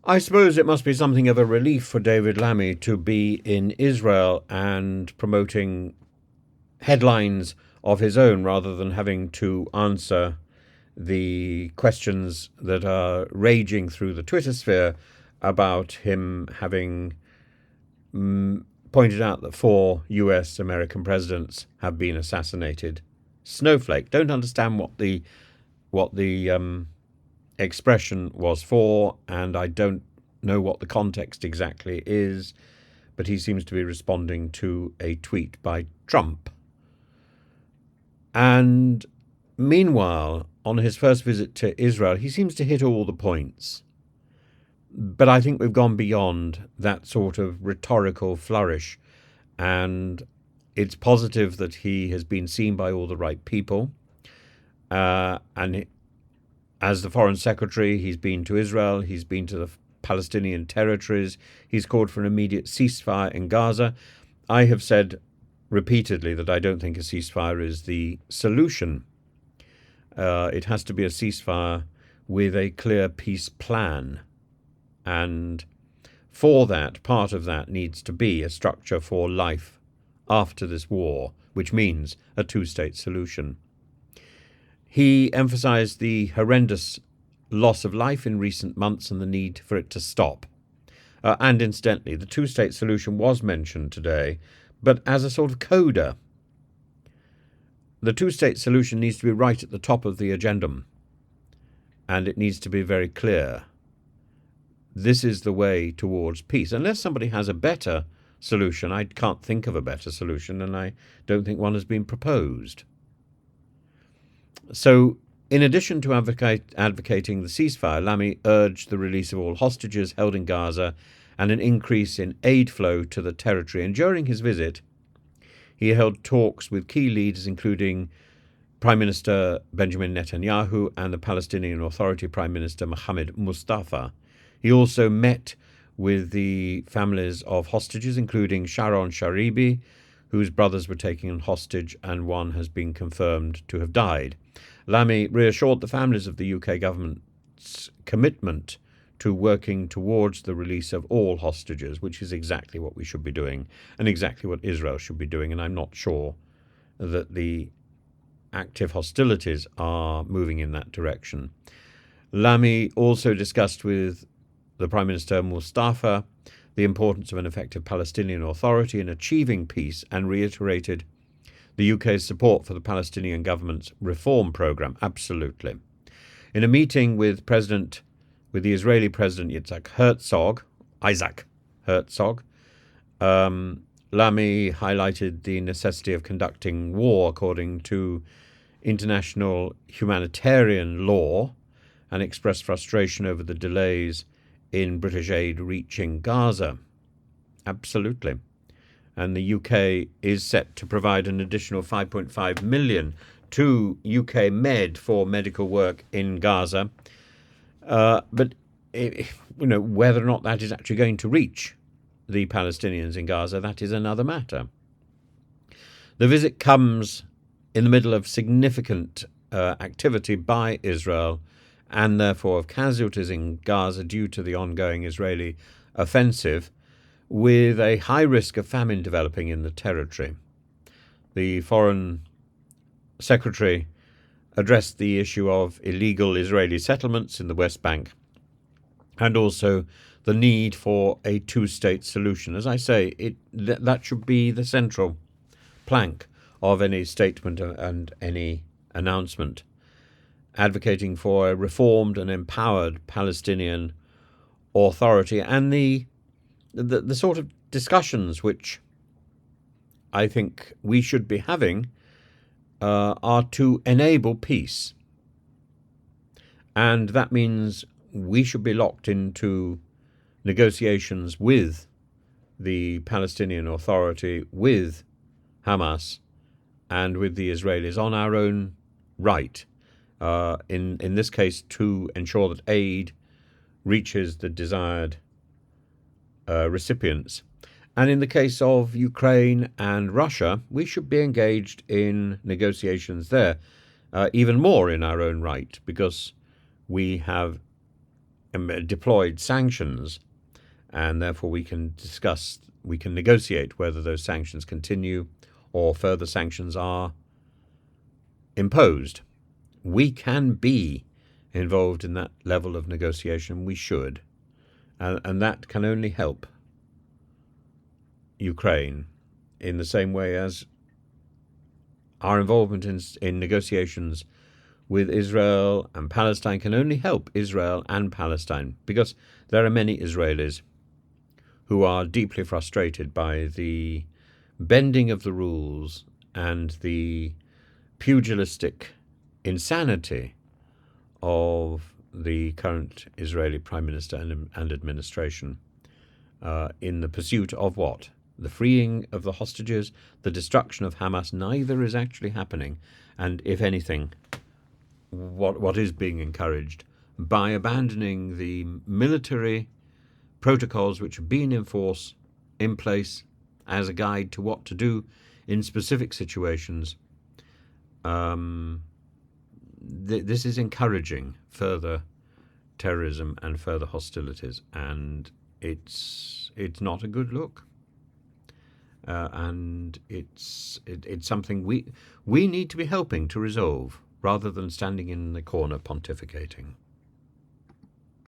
I suppose it must be something of a relief for David Lammy to be in Israel and promoting headlines of his own rather than having to answer the questions that are raging through the Twitter sphere about him having pointed out that 4 American presidents have been assassinated. Snowflake. Don't understand what the expression was for, and I don't know what the context exactly is, but he seems to be responding to a tweet by Trump. And meanwhile, on his first visit to Israel, he seems to hit all the points. But I think we've gone beyond that sort of rhetorical flourish, and it's positive that he has been seen by all the right people. And as the Foreign Secretary, he's been to Israel, he's been to the Palestinian territories, he's called for an immediate ceasefire in Gaza. I have said repeatedly that I don't think a ceasefire is the solution. It has to be a ceasefire with a clear peace plan. And for that, part of that needs to be a structure for life after this war, which means a two-state solution. He emphasized the horrendous loss of life in recent months and the need for it to stop. And incidentally, the two-state solution was mentioned today, but as a sort of coda. The two-state solution needs to be right at the top of the agenda, and it needs to be very clear. This is the way towards peace. Unless somebody has a better solution, I can't think of a better solution, and I don't think one has been proposed. So, in addition to advocating the ceasefire, Lammy urged the release of all hostages held in Gaza and an increase in aid flow to the territory. And during his visit, he held talks with key leaders, including Prime Minister Benjamin Netanyahu and the Palestinian Authority Prime Minister Mohammed Mustafa. He also met with the families of hostages, including Sharon Sharibi, whose brothers were taken hostage, and one has been confirmed to have died. Lammy reassured the families of the UK government's commitment to working towards the release of all hostages, which is exactly what we should be doing and exactly what Israel should be doing. And I'm not sure that the active hostilities are moving in that direction. Lammy also discussed with the Prime Minister Mustafa the importance of an effective Palestinian Authority in achieving peace and reiterated the UK's support for the Palestinian government's reform programme. Absolutely. In a meeting with the Israeli President Isaac Herzog, Lammy highlighted the necessity of conducting war according to international humanitarian law and expressed frustration over the delays in British aid reaching Gaza. Absolutely. And the UK is set to provide an additional 5.5 million to UK Med for medical work in Gaza. But whether or not that is actually going to reach the Palestinians in Gaza, that is another matter. The visit comes in the middle of significant activity by Israel and therefore of casualties in Gaza due to the ongoing Israeli offensive, with a high risk of famine developing in the territory. The Foreign Secretary addressed the issue of illegal Israeli settlements in the West Bank and also the need for a two-state solution. As I say, that should be the central plank of any statement and any announcement, advocating for a reformed and empowered Palestinian Authority, and the sort of discussions which I think we should be having are to enable peace. And that means we should be locked into negotiations with the Palestinian Authority, with Hamas, and with the Israelis on our own right. In this case, to ensure that aid reaches the desired recipients. And in the case of Ukraine and Russia, we should be engaged in negotiations there, even more in our own right, because we have deployed sanctions, and therefore we can negotiate whether those sanctions continue or further sanctions are imposed. We can be involved in that level of negotiation. We should. And that can only help Ukraine in the same way as our involvement in negotiations with Israel and Palestine can only help Israel and Palestine, because there are many Israelis who are deeply frustrated by the bending of the rules and the pugilistic insanity of the current Israeli Prime Minister and administration in the pursuit of what? The freeing of the hostages, the destruction of Hamas. Neither is actually happening. And if anything, what is being encouraged by abandoning the military protocols which have been in place as a guide to what to do in specific situations, this is encouraging further terrorism and further hostilities, and it's not a good look. And it's something we need to be helping to resolve, rather than standing in the corner pontificating.